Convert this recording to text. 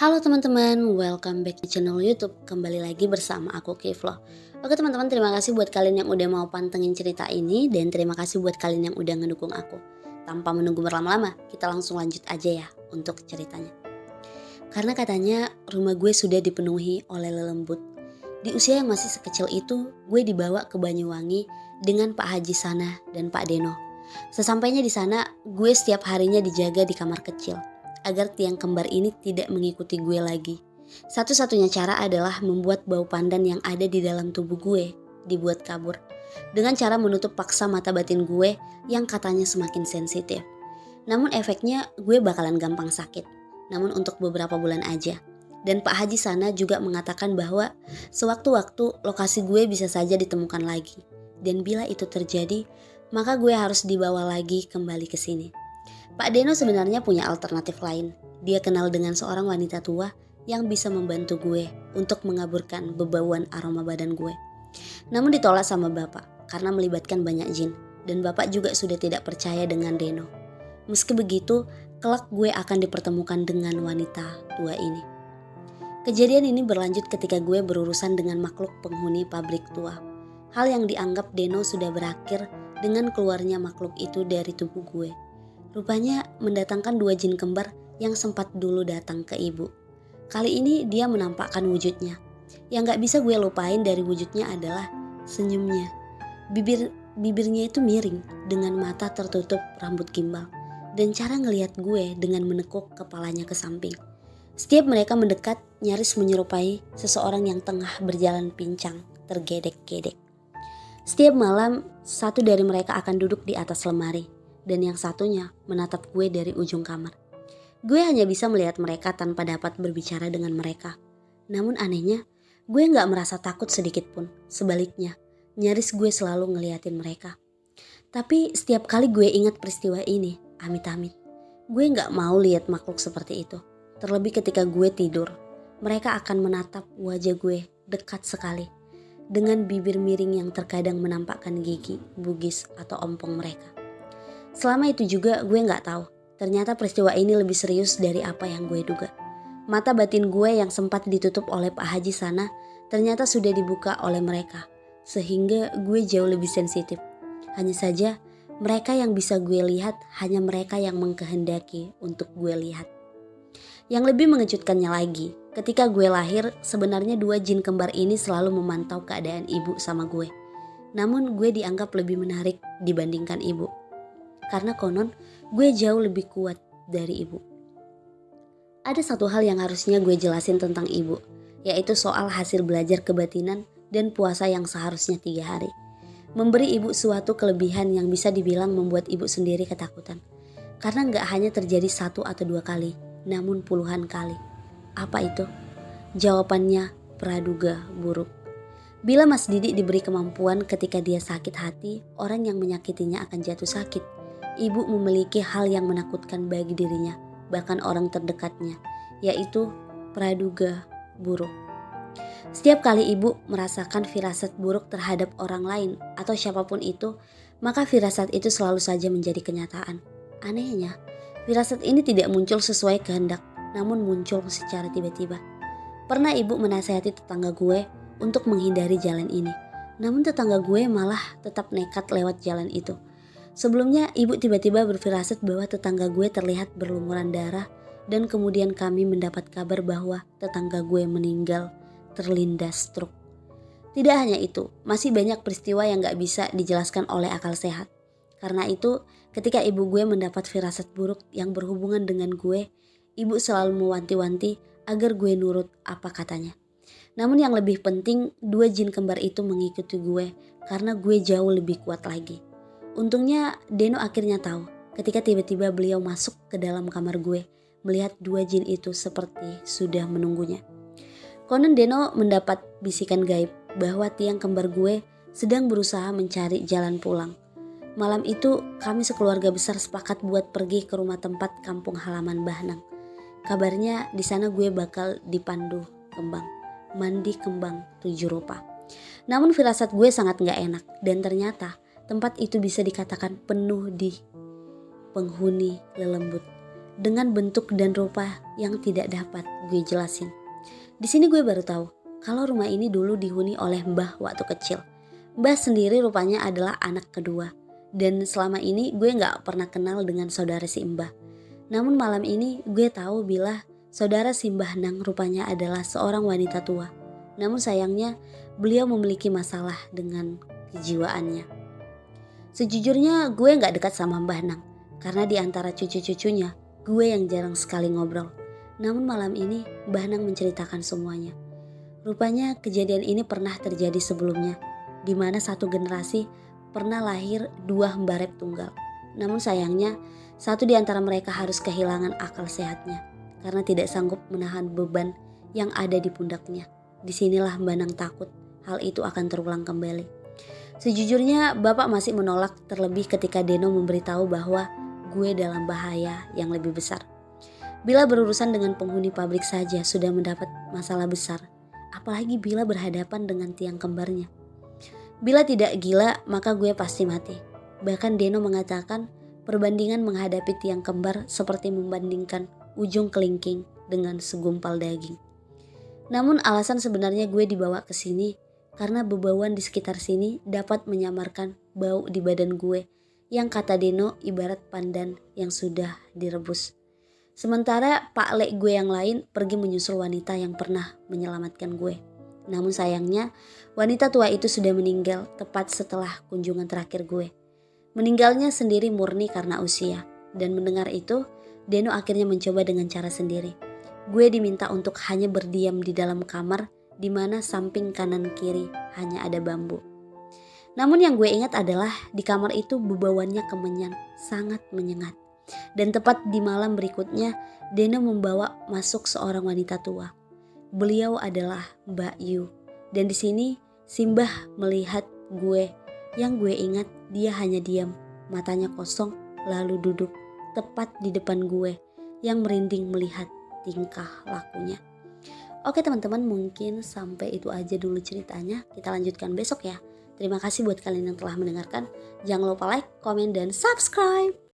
Halo teman-teman, welcome back di channel YouTube. Kembali lagi bersama aku Kiflo. Oke teman-teman, terima kasih buat kalian yang udah mau pantengin cerita ini. Dan terima kasih buat kalian yang udah ngedukung aku. Tanpa menunggu berlama-lama, kita langsung lanjut aja ya untuk ceritanya. Karena katanya rumah gue sudah dipenuhi oleh lelembut. Di usia yang masih sekecil itu, gue dibawa ke Banyuwangi dengan Pak Haji Sana dan Pak Deno. Sesampainya di sana, gue setiap harinya dijaga di kamar kecil agar tiang kembar ini tidak mengikuti gue lagi. Satu-satunya cara adalah membuat bau pandan yang ada di dalam tubuh gue dibuat kabur. Dengan cara menutup paksa mata batin gue yang katanya semakin sensitif. Namun efeknya gue bakalan gampang sakit. Namun untuk beberapa bulan aja. Dan Pak Haji Sana juga mengatakan bahwa sewaktu-waktu lokasi gue bisa saja ditemukan lagi. Dan bila itu terjadi, maka gue harus dibawa lagi kembali ke sini. Pak Deno sebenarnya punya alternatif lain. Dia kenal dengan seorang wanita tua yang bisa membantu gue untuk mengaburkan bebauan aroma badan gue. Namun ditolak sama bapak karena melibatkan banyak jin. Dan bapak juga sudah tidak percaya dengan Deno. Meski begitu, kelak gue akan dipertemukan dengan wanita tua ini. Kejadian ini berlanjut ketika gue berurusan dengan makhluk penghuni pabrik tua. Hal yang dianggap Deno sudah berakhir dengan keluarnya makhluk itu dari tubuh gue. Rupanya mendatangkan dua jin kembar yang sempat dulu datang ke ibu. Kali ini dia menampakkan wujudnya. Yang gak bisa gue lupain dari wujudnya adalah senyumnya. Bibirnya itu miring dengan mata tertutup rambut gimbal. Dan cara ngelihat gue dengan menekuk kepalanya ke samping. Setiap mereka mendekat nyaris menyerupai seseorang yang tengah berjalan pincang tergedek-gedek. Setiap malam satu dari mereka akan duduk di atas lemari. Dan yang satunya menatap gue dari ujung kamar. Gue hanya bisa melihat mereka tanpa dapat berbicara dengan mereka. Namun anehnya, gue gak merasa takut sedikit pun. Sebaliknya, nyaris gue selalu ngeliatin mereka. Tapi setiap kali gue ingat peristiwa ini, amit-amit, gue gak mau lihat makhluk seperti itu. Terlebih ketika gue tidur, mereka akan menatap wajah gue dekat sekali. Dengan bibir miring yang terkadang menampakkan gigi, bugis, atau ompong mereka. Selama itu juga gue gak tahu, ternyata peristiwa ini lebih serius dari apa yang gue duga. Mata batin gue yang sempat ditutup oleh Pak Haji Sana ternyata sudah dibuka oleh mereka. Sehingga gue jauh lebih sensitif. Hanya saja mereka yang bisa gue lihat hanya mereka yang mengkehendaki untuk gue lihat. Yang lebih mengejutkannya lagi, ketika gue lahir sebenarnya dua jin kembar ini selalu memantau keadaan ibu sama gue. Namun gue dianggap lebih menarik dibandingkan ibu. Karena konon gue jauh lebih kuat dari ibu. Ada satu hal yang harusnya gue jelasin tentang ibu, yaitu soal hasil belajar kebatinan dan puasa yang seharusnya 3 hari. Memberi ibu suatu kelebihan yang bisa dibilang membuat ibu sendiri ketakutan. Karena gak hanya terjadi 1 atau 2 kali, namun puluhan kali. Apa itu? Jawabannya praduga buruk. Bila Mas Didi diberi kemampuan ketika dia sakit hati, orang yang menyakitinya akan jatuh sakit. Ibu memiliki hal yang menakutkan bagi dirinya, bahkan orang terdekatnya, yaitu praduga buruk. Setiap kali ibu merasakan firasat buruk terhadap orang lain atau siapapun itu, maka firasat itu selalu saja menjadi kenyataan. Anehnya, firasat ini tidak muncul sesuai kehendak, namun muncul secara tiba-tiba. Pernah ibu menasihati tetangga gue untuk menghindari jalan ini, namun tetangga gue malah tetap nekat lewat jalan itu. Sebelumnya ibu tiba-tiba berfirasat bahwa tetangga gue terlihat berlumuran darah dan kemudian kami mendapat kabar bahwa tetangga gue meninggal terlindas truk. Tidak hanya itu, masih banyak peristiwa yang gak bisa dijelaskan oleh akal sehat. Karena itu ketika ibu gue mendapat firasat buruk yang berhubungan dengan gue, ibu selalu mewanti-wanti agar gue nurut apa katanya. Namun yang lebih penting, dua jin kembar itu mengikuti gue karena gue jauh lebih kuat lagi. Untungnya Deno akhirnya tahu ketika tiba-tiba beliau masuk ke dalam kamar gue melihat dua jin itu seperti sudah menunggunya. Konon Deno mendapat bisikan gaib bahwa tiang kembar gue sedang berusaha mencari jalan pulang. Malam itu kami sekeluarga besar sepakat buat pergi ke rumah tempat kampung halaman Bahnang. Kabarnya di sana gue bakal dipandu kembang, mandi kembang 7 rupa. Namun firasat gue sangat gak enak dan ternyata tempat itu bisa dikatakan penuh di penghuni lelembut. dengan bentuk dan rupa yang tidak dapat gue jelasin. Di sini gue baru tahu kalau rumah ini dulu dihuni oleh Mbah waktu kecil. Mbah sendiri rupanya adalah anak kedua. Dan selama ini gue gak pernah kenal dengan saudara si Mbah. Namun malam ini gue tahu bila saudara si Mbah Nang rupanya adalah seorang wanita tua. Namun sayangnya beliau memiliki masalah dengan kejiwaannya. Sejujurnya gue gak dekat sama Mbah Nang. Karena di antara cucu-cucunya gue yang jarang sekali ngobrol. Namun malam ini Mbah Nang menceritakan semuanya. Rupanya kejadian ini pernah terjadi sebelumnya, di mana satu generasi pernah lahir dua Mbarep tunggal. Namun sayangnya satu di antara mereka harus kehilangan akal sehatnya karena tidak sanggup menahan beban yang ada di pundaknya. Disinilah Mbah Nang takut hal itu akan terulang kembali. Sejujurnya bapak masih menolak, terlebih ketika Deno memberitahu bahwa gue dalam bahaya yang lebih besar. Bila berurusan dengan penghuni pabrik saja sudah mendapat masalah besar, apalagi bila berhadapan dengan tiang kembarnya. Bila tidak gila, maka gue pasti mati. Bahkan Deno mengatakan perbandingan menghadapi tiang kembar seperti membandingkan ujung kelingking dengan segumpal daging. Namun alasan sebenarnya gue dibawa ke sini karena bebauan di sekitar sini dapat menyamarkan bau di badan gue yang kata Deno ibarat pandan yang sudah direbus. Sementara Pak Lek gue yang lain pergi menyusul wanita yang pernah menyelamatkan gue. Namun sayangnya wanita tua itu sudah meninggal tepat setelah kunjungan terakhir gue. Meninggalnya sendiri murni karena usia. Dan mendengar itu, Deno akhirnya mencoba dengan cara sendiri. Gue diminta untuk hanya berdiam di dalam kamar di mana samping kanan kiri hanya ada bambu. Namun yang gue ingat adalah di kamar itu bebauannya kemenyan, sangat menyengat. Dan tepat di malam berikutnya, Deno membawa masuk seorang wanita tua. Beliau adalah Mbak Yu. Dan di sini Simbah melihat gue. Yang gue ingat dia hanya diam, matanya kosong, lalu duduk tepat di depan gue yang merinding melihat tingkah lakunya. Oke teman-teman, mungkin sampai itu aja dulu ceritanya. Kita lanjutkan besok ya. Terima kasih buat kalian yang telah mendengarkan. Jangan lupa like, komen, dan subscribe.